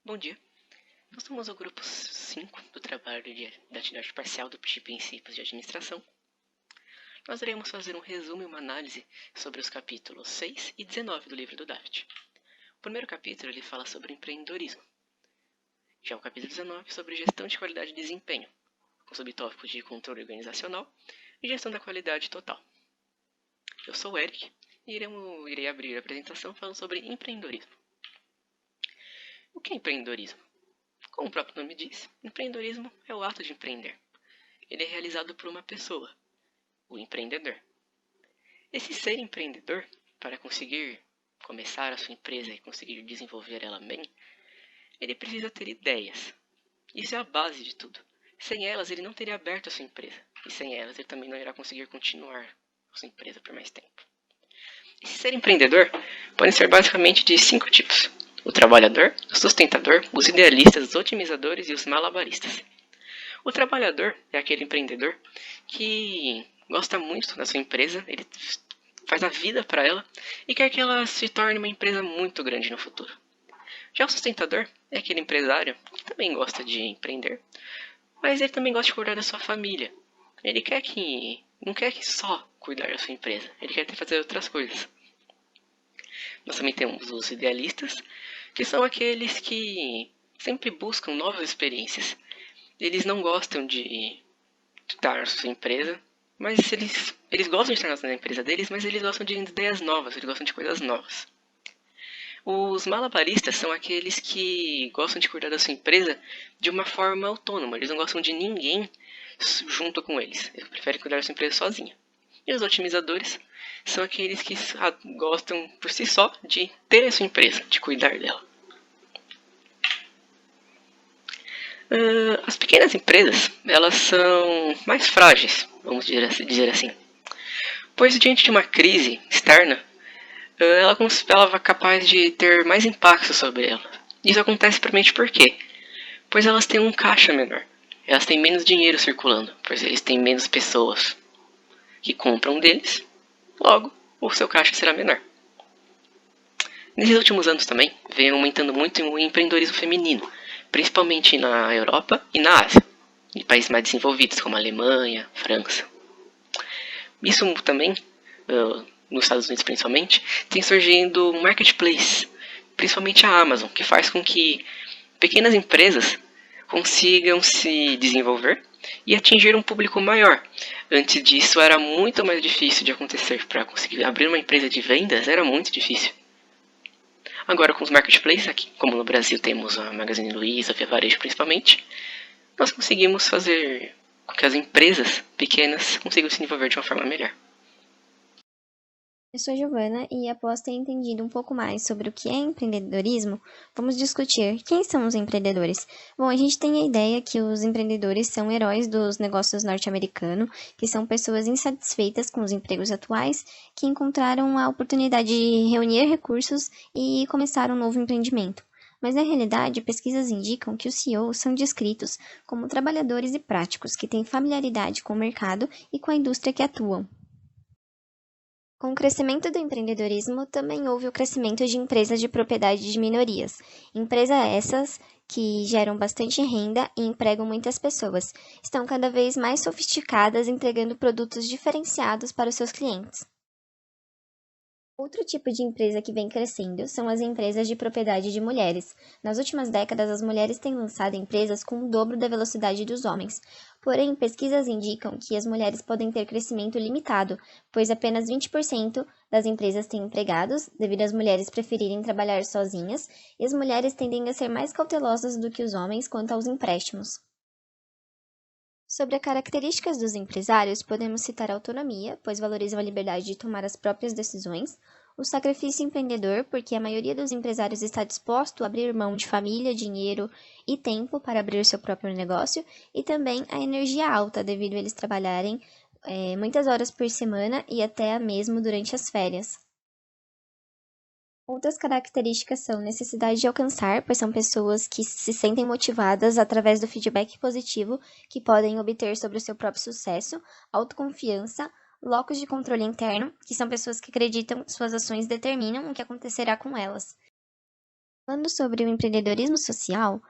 Bom dia, nós somos o grupo 5 do trabalho da atividade parcial do Princípios de Administração. Nós iremos fazer um resumo e uma análise sobre os capítulos 6 e 19 do livro do Daft. O primeiro capítulo ele fala sobre empreendedorismo. Já o capítulo 19 sobre gestão de qualidade e desempenho, com subtópicos de controle organizacional e gestão da qualidade total. Eu sou o Eric e irei abrir a apresentação falando sobre empreendedorismo. O que é empreendedorismo? Como o próprio nome diz, empreendedorismo é o ato de empreender. Ele é realizado por uma pessoa, o empreendedor. Esse ser empreendedor, para conseguir começar a sua empresa e conseguir desenvolver ela bem, ele precisa ter ideias. Isso é a base de tudo. Sem elas, ele não teria aberto a sua empresa. E sem elas, ele também não irá conseguir continuar a sua empresa por mais tempo. Esse ser empreendedor pode ser basicamente de 5 tipos: o trabalhador, o sustentador, os idealistas, os otimizadores e os malabaristas. O trabalhador é aquele empreendedor que gosta muito da sua empresa, ele faz a vida para ela e quer que ela se torne uma empresa muito grande no futuro. Já o sustentador é aquele empresário que também gosta de empreender, mas ele também gosta de cuidar da sua família. Ele não quer que só cuidar da sua empresa, ele quer fazer outras coisas. Nós também temos os idealistas, que são aqueles que sempre buscam novas experiências. Eles não gostam de estar na sua empresa, mas eles gostam de estar na empresa deles, mas eles gostam de ideias novas, eles gostam de coisas novas. Os malabaristas são aqueles que gostam de cuidar da sua empresa de uma forma autônoma, eles não gostam de ninguém junto com eles, eles preferem cuidar da sua empresa sozinho. E os otimizadores são aqueles que gostam por si só de ter a sua empresa, de cuidar dela. As pequenas empresas, elas são mais frágeis, vamos dizer assim, pois diante de uma crise externa, ela é capaz de ter mais impacto sobre ela. Isso acontece principalmente por quê? Pois elas têm um caixa menor, elas têm menos dinheiro circulando, pois eles têm menos pessoas que compram deles, logo o seu caixa será menor. Nesses últimos anos também, vem aumentando muito o empreendedorismo feminino, principalmente na Europa e na Ásia, em países mais desenvolvidos como a Alemanha, França. Isso também, nos Estados Unidos principalmente, tem surgindo um marketplace, principalmente a Amazon, que faz com que pequenas empresas consigam se desenvolver e atingir um público maior. Antes disso era muito mais difícil de acontecer. Para conseguir abrir uma empresa de vendas era muito difícil. Agora com os marketplaces, aqui, como no Brasil temos a Magazine Luiza, a Via Varejo principalmente, nós conseguimos fazer com que as empresas pequenas consigam se desenvolver de uma forma melhor. Eu sou Giovana e, após ter entendido um pouco mais sobre o que é empreendedorismo, vamos discutir quem são os empreendedores. Bom, a gente tem a ideia que os empreendedores são heróis dos negócios norte-americanos, que são pessoas insatisfeitas com os empregos atuais, que encontraram a oportunidade de reunir recursos e começar um novo empreendimento. Mas, na realidade, pesquisas indicam que os CEOs são descritos como trabalhadores e práticos que têm familiaridade com o mercado e com a indústria que atuam. Com o crescimento do empreendedorismo, também houve o crescimento de empresas de propriedade de minorias. Empresas essas que geram bastante renda e empregam muitas pessoas. Estão cada vez mais sofisticadas, entregando produtos diferenciados para os seus clientes. Outro tipo de empresa que vem crescendo são as empresas de propriedade de mulheres. Nas últimas décadas, as mulheres têm lançado empresas com o dobro da velocidade dos homens. Porém, pesquisas indicam que as mulheres podem ter crescimento limitado, pois apenas 20% das empresas têm empregados, devido às mulheres preferirem trabalhar sozinhas, e as mulheres tendem a ser mais cautelosas do que os homens quanto aos empréstimos. Sobre as características dos empresários, podemos citar a autonomia, pois valorizam a liberdade de tomar as próprias decisões, o sacrifício empreendedor, porque a maioria dos empresários está disposto a abrir mão de família, dinheiro e tempo para abrir seu próprio negócio, e também a energia alta, devido a eles trabalharem muitas horas por semana e até mesmo durante as férias. Outras características são necessidade de alcançar, pois são pessoas que se sentem motivadas através do feedback positivo que podem obter sobre o seu próprio sucesso, autoconfiança, locus de controle interno, que são pessoas que acreditam que suas ações determinam o que acontecerá com elas. Falando sobre o empreendedorismo social,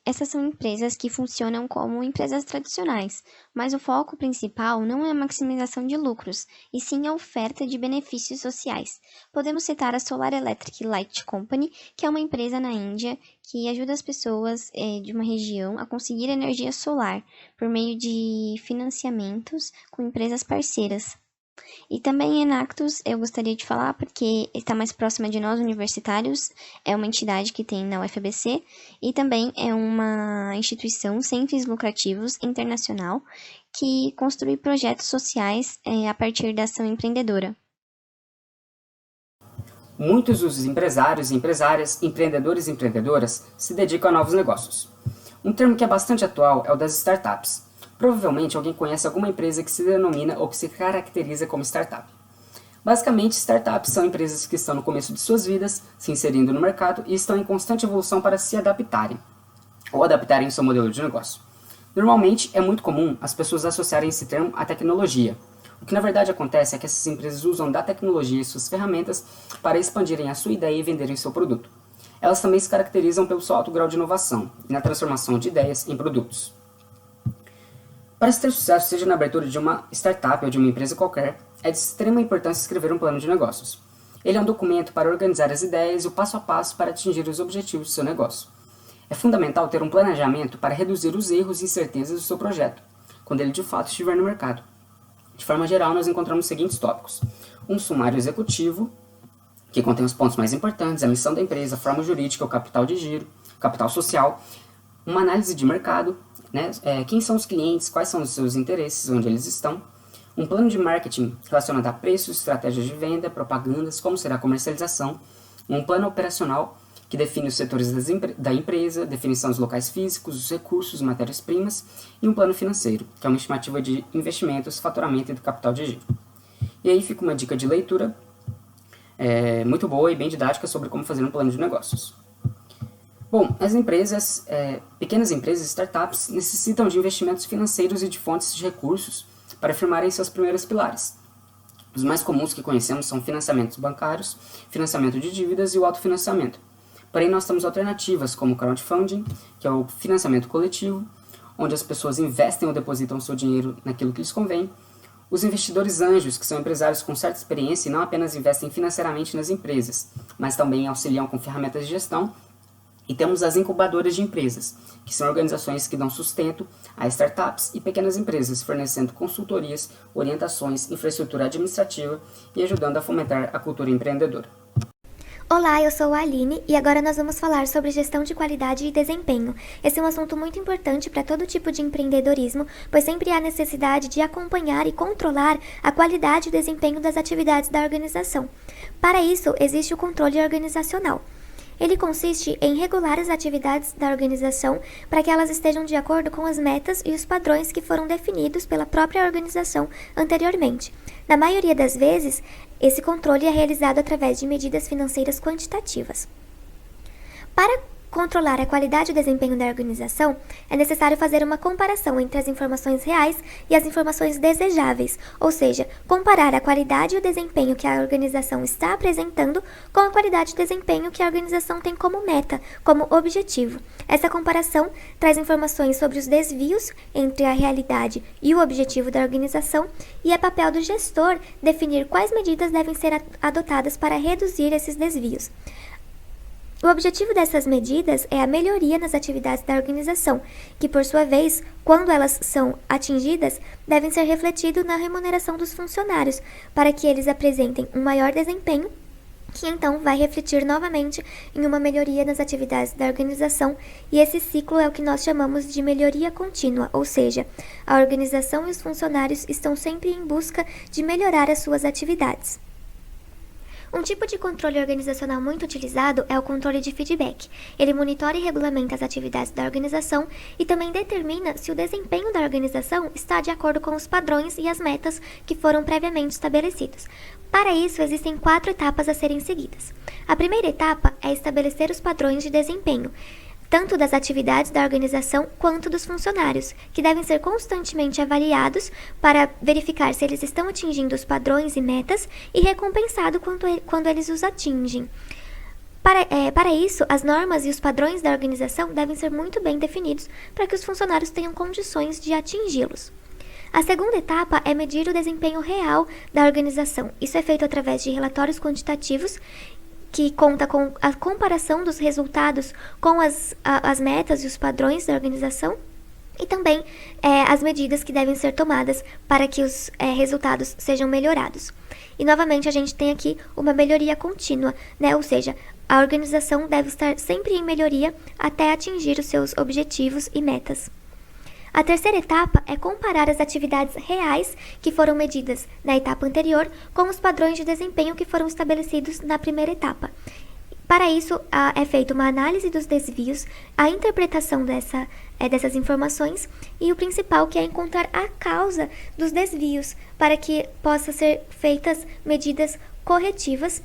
essas são empresas que funcionam como empresas tradicionais, mas o foco principal não é a maximização de lucros, e sim a oferta de benefícios sociais. Podemos citar a Solar Electric Light Company, que é uma empresa na Índia que ajuda as pessoas de uma região a conseguir energia solar por meio de financiamentos com empresas parceiras. E também Enactus eu gostaria de falar porque está mais próxima de nós universitários, é uma entidade que tem na UFABC e também é uma instituição sem fins lucrativos internacional que construi projetos sociais a partir da ação empreendedora. Muitos dos empresários e empresárias, empreendedores e empreendedoras se dedicam a novos negócios. Um termo que é bastante atual é o das startups. Provavelmente alguém conhece alguma empresa que se denomina ou que se caracteriza como startup. Basicamente, startups são empresas que estão no começo de suas vidas, se inserindo no mercado e estão em constante evolução para se adaptarem, ou adaptarem seu modelo de negócio. Normalmente, é muito comum as pessoas associarem esse termo à tecnologia. O que na verdade acontece é que essas empresas usam da tecnologia e suas ferramentas para expandirem a sua ideia e venderem seu produto. Elas também se caracterizam pelo seu alto grau de inovação e na transformação de ideias em produtos. Para se ter sucesso, seja na abertura de uma startup ou de uma empresa qualquer, é de extrema importância escrever um plano de negócios. Ele é um documento para organizar as ideias e o passo a passo para atingir os objetivos do seu negócio. É fundamental ter um planejamento para reduzir os erros e incertezas do seu projeto, quando ele de fato estiver no mercado. De forma geral, nós encontramos os seguintes tópicos: um sumário executivo, que contém os pontos mais importantes, a missão da empresa, a forma jurídica, o capital de giro, o capital social, uma análise de mercado, quem são os clientes, quais são os seus interesses, onde eles estão, um plano de marketing relacionado a preços, estratégias de venda, propagandas, como será a comercialização, um plano operacional que define os setores da empresa, definição dos locais físicos, os recursos, matérias-primas, e um plano financeiro, que é uma estimativa de investimentos, faturamento e do capital de giro. E aí fica uma dica de leitura muito boa e bem didática sobre como fazer um plano de negócios. Bom, as empresas, pequenas empresas, startups, necessitam de investimentos financeiros e de fontes de recursos para firmarem seus primeiros pilares. Os mais comuns que conhecemos são financiamentos bancários, financiamento de dívidas e o autofinanciamento. Porém, nós temos alternativas como o crowdfunding, que é o financiamento coletivo, onde as pessoas investem ou depositam seu dinheiro naquilo que lhes convém. Os investidores anjos, que são empresários com certa experiência e não apenas investem financeiramente nas empresas, mas também auxiliam com ferramentas de gestão. E temos as incubadoras de empresas, que são organizações que dão sustento a startups e pequenas empresas, fornecendo consultorias, orientações, infraestrutura administrativa e ajudando a fomentar a cultura empreendedora. Olá, eu sou a Aline e agora nós vamos falar sobre gestão de qualidade e desempenho. Esse é um assunto muito importante para todo tipo de empreendedorismo, pois sempre há necessidade de acompanhar e controlar a qualidade e o desempenho das atividades da organização. Para isso, existe o controle organizacional. Ele consiste em regular as atividades da organização para que elas estejam de acordo com as metas e os padrões que foram definidos pela própria organização anteriormente. Na maioria das vezes, esse controle é realizado através de medidas financeiras quantitativas. Para controlar a qualidade e o desempenho da organização, é necessário fazer uma comparação entre as informações reais e as informações desejáveis, ou seja, comparar a qualidade e o desempenho que a organização está apresentando com a qualidade e desempenho que a organização tem como meta, como objetivo. Essa comparação traz informações sobre os desvios entre a realidade e o objetivo da organização e é papel do gestor definir quais medidas devem ser adotadas para reduzir esses desvios. O objetivo dessas medidas é a melhoria nas atividades da organização, que, por sua vez, quando elas são atingidas, devem ser refletidos na remuneração dos funcionários, para que eles apresentem um maior desempenho, que então vai refletir novamente em uma melhoria nas atividades da organização, e esse ciclo é o que nós chamamos de melhoria contínua, ou seja, a organização e os funcionários estão sempre em busca de melhorar as suas atividades. Um tipo de controle organizacional muito utilizado é o controle de feedback. Ele monitora e regulamenta as atividades da organização e também determina se o desempenho da organização está de acordo com os padrões e as metas que foram previamente estabelecidos. Para isso, existem 4 etapas a serem seguidas. A primeira etapa é estabelecer os padrões de desempenho, tanto das atividades da organização quanto dos funcionários, que devem ser constantemente avaliados para verificar se eles estão atingindo os padrões e metas e recompensado quando eles os atingem. Para isso, as normas e os padrões da organização devem ser muito bem definidos para que os funcionários tenham condições de atingi-los. A segunda etapa é medir o desempenho real da organização. Isso é feito através de relatórios quantitativos, que conta com a comparação dos resultados com as metas e os padrões da organização, e também as medidas que devem ser tomadas para que os resultados sejam melhorados. E novamente a gente tem aqui uma melhoria contínua, né? Ou seja, a organização deve estar sempre em melhoria até atingir os seus objetivos e metas. A terceira etapa é comparar as atividades reais que foram medidas na etapa anterior com os padrões de desempenho que foram estabelecidos na primeira etapa. Para isso, é feita uma análise dos desvios, a interpretação dessas informações e o principal, que é encontrar a causa dos desvios para que possam ser feitas medidas corretivas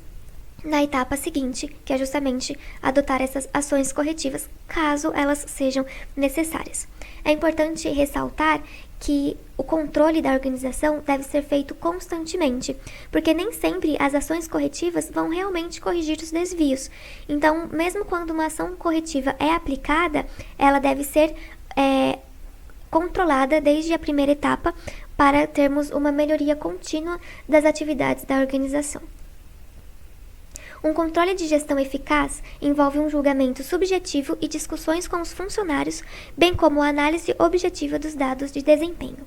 na etapa seguinte, que é justamente adotar essas ações corretivas caso elas sejam necessárias. É importante ressaltar que o controle da organização deve ser feito constantemente, porque nem sempre as ações corretivas vão realmente corrigir os desvios. Então, mesmo quando uma ação corretiva é aplicada, ela deve ser controlada desde a primeira etapa para termos uma melhoria contínua das atividades da organização. Um controle de gestão eficaz envolve um julgamento subjetivo e discussões com os funcionários, bem como a análise objetiva dos dados de desempenho.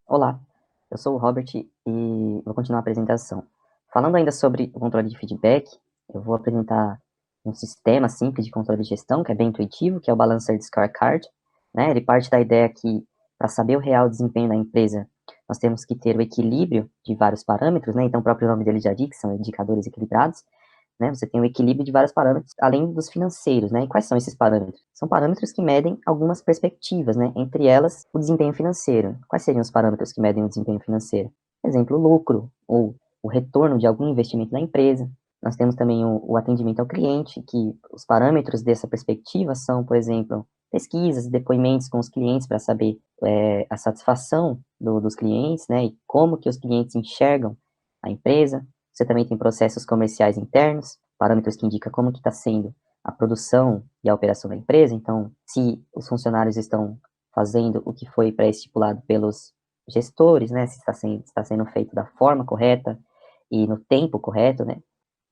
Olá, eu sou o Robert e vou continuar a apresentação. Falando ainda sobre o controle de feedback, eu vou apresentar um sistema simples de controle de gestão, que é bem intuitivo, que é o Balancer Scorecard, né? Ele parte da ideia que, para saber o real desempenho da empresa, nós temos que ter o equilíbrio de vários parâmetros, né? Então o próprio nome dele já diz que são indicadores equilibrados, né? Você tem o equilíbrio de vários parâmetros, além dos financeiros, né? E quais são esses parâmetros? São parâmetros que medem algumas perspectivas, né? Entre elas, o desempenho financeiro. Quais seriam os parâmetros que medem o desempenho financeiro? Por exemplo, o lucro, ou o retorno de algum investimento na empresa. Nós temos também o atendimento ao cliente, que os parâmetros dessa perspectiva são, por exemplo, pesquisas e depoimentos com os clientes para saber a satisfação dos clientes, né, e como que os clientes enxergam a empresa. Você também tem processos comerciais internos, parâmetros que indicam como que está sendo a produção e a operação da empresa. Então, se os funcionários estão fazendo o que foi pré-estipulado pelos gestores, né, se está sendo feito da forma correta e no tempo correto, né.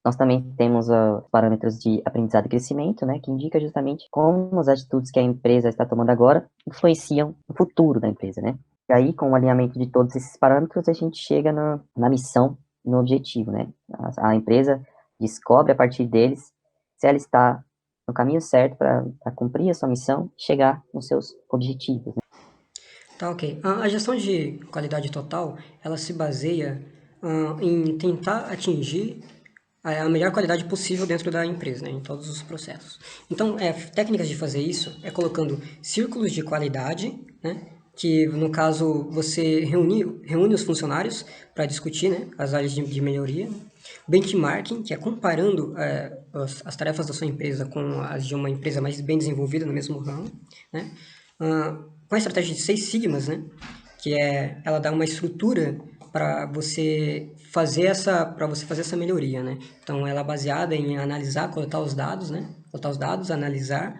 Nós também temos parâmetros de aprendizado e crescimento, né, que indica justamente como as atitudes que a empresa está tomando agora influenciam o futuro da empresa, né. E aí, com o alinhamento de todos esses parâmetros, a gente chega na missão, no objetivo, né. A empresa descobre a partir deles se ela está no caminho certo para cumprir a sua missão e chegar nos seus objetivos, né. Tá, ok. A gestão de qualidade total, ela se baseia em tentar atingir a melhor qualidade possível dentro da empresa, né, em todos os processos. Então, técnicas de fazer isso é colocando círculos de qualidade, né, que no caso você reúne os funcionários para discutir, né, as áreas de melhoria. Benchmarking, que é comparando as tarefas da sua empresa com as de uma empresa mais bem desenvolvida no mesmo ramo, né, com a estratégia de 6 sigmas, né, que ela dá uma estrutura para você fazer essa melhoria, né? Então, ela é baseada em analisar, coletar os dados, né? Coletar os dados, analisar,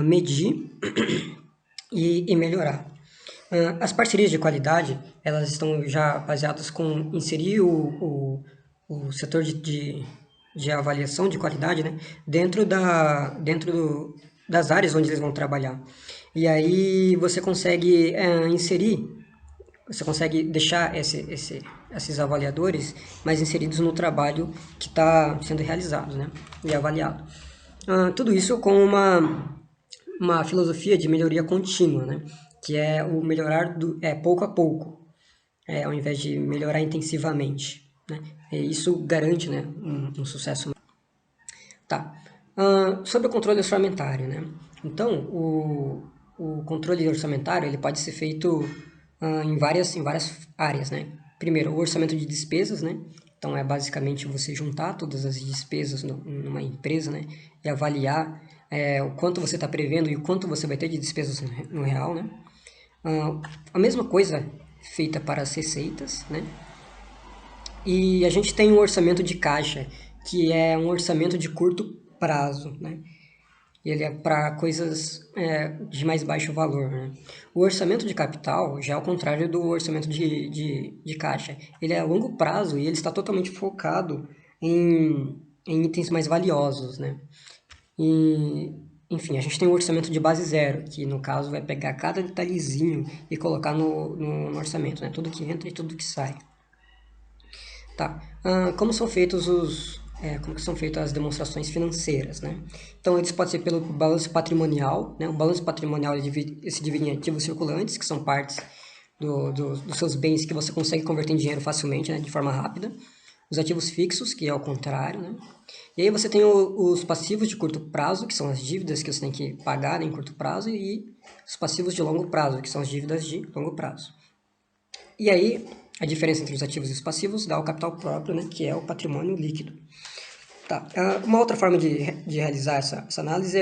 medir e melhorar. As parcerias de qualidade, elas estão já baseadas com inserir o setor de avaliação de qualidade, né? Dentro das áreas onde eles vão trabalhar. E aí você consegue você consegue deixar esses avaliadores mais inseridos no trabalho que está sendo realizado, né, e avaliado. Tudo isso com uma filosofia de melhoria contínua, né, que é o melhorar pouco a pouco, ao invés de melhorar intensivamente, né, e isso garante, né, um sucesso. Tá. Sobre o controle orçamentário, né, então o controle orçamentário ele pode ser feito em várias áreas, né? Primeiro, o orçamento de despesas, né? Então, é basicamente você juntar todas as despesas numa empresa, né? E avaliar o quanto você está prevendo e o quanto você vai ter de despesas no real, né? A mesma coisa feita para as receitas, né? E a gente tem um orçamento de caixa. que é um orçamento de curto prazo, né? Ele é para coisas de mais baixo valor, né? O orçamento de capital já é ao contrário do orçamento de caixa. Ele é a longo prazo e ele está totalmente focado em itens mais valiosos, né? E, enfim, a gente tem um orçamento de base zero, que no caso vai pegar cada detalhezinho e colocar no orçamento, né? Tudo que entra e tudo que sai. Tá. Como são feitas as demonstrações financeiras, né? Então, eles podem ser pelo balanço patrimonial, né? O balanço patrimonial se divide em ativos circulantes, que são partes dos seus bens que você consegue converter em dinheiro facilmente, né? De forma rápida. Os ativos fixos, que é o contrário, né? E aí você tem os passivos de curto prazo, que são as dívidas que você tem que pagar em curto prazo, e os passivos de longo prazo, que são as dívidas de longo prazo. E aí, a diferença entre os ativos e os passivos dá o capital próprio, né, que é o patrimônio líquido. Tá. Uma outra forma de realizar essa análise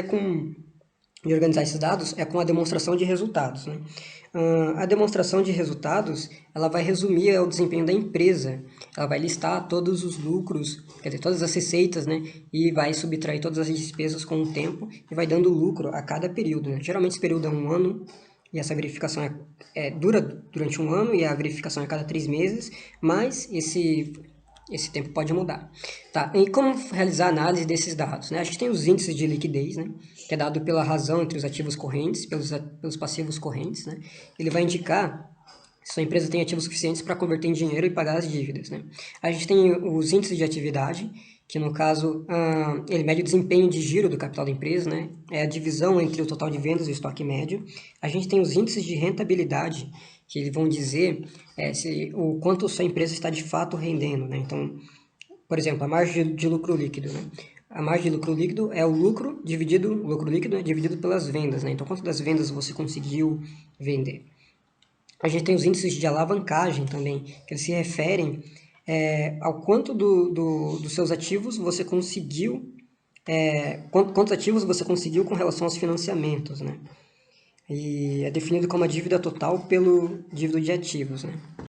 de organizar esses dados é com a demonstração de resultados, né? A demonstração de resultados, ela vai resumir o desempenho da empresa. Ela vai listar todos os lucros, quer dizer, todas as receitas, né? E vai subtrair todas as despesas com o tempo e vai dando lucro a cada período, né? Geralmente esse período é 1 ano, e essa verificação dura durante 1 ano, e a verificação é a cada 3 meses, mas esse tempo pode mudar. Tá? E como realizar a análise desses dados, né? A gente tem os índices de liquidez, né? Que é dado pela razão entre os ativos correntes, pelos passivos correntes, né? Ele vai indicar se sua empresa tem ativos suficientes para converter em dinheiro e pagar as dívidas, né? A gente tem os índices de atividade, que no caso, ele mede o desempenho de giro do capital da empresa, né? É a divisão entre o total de vendas e o estoque médio. A gente tem os índices de rentabilidade, que eles vão dizer o quanto sua empresa está de fato rendendo, né? Então, por exemplo, a margem de lucro líquido, né? A margem de lucro líquido é o lucro líquido, né, dividido pelas vendas, né? Então, quanto das vendas você conseguiu vender? A gente tem os índices de alavancagem também, que eles se referem ao quanto dos seus ativos você conseguiu, quantos ativos você conseguiu com relação aos financiamentos, né? E é definido como a dívida total pelo dívida de ativos, né?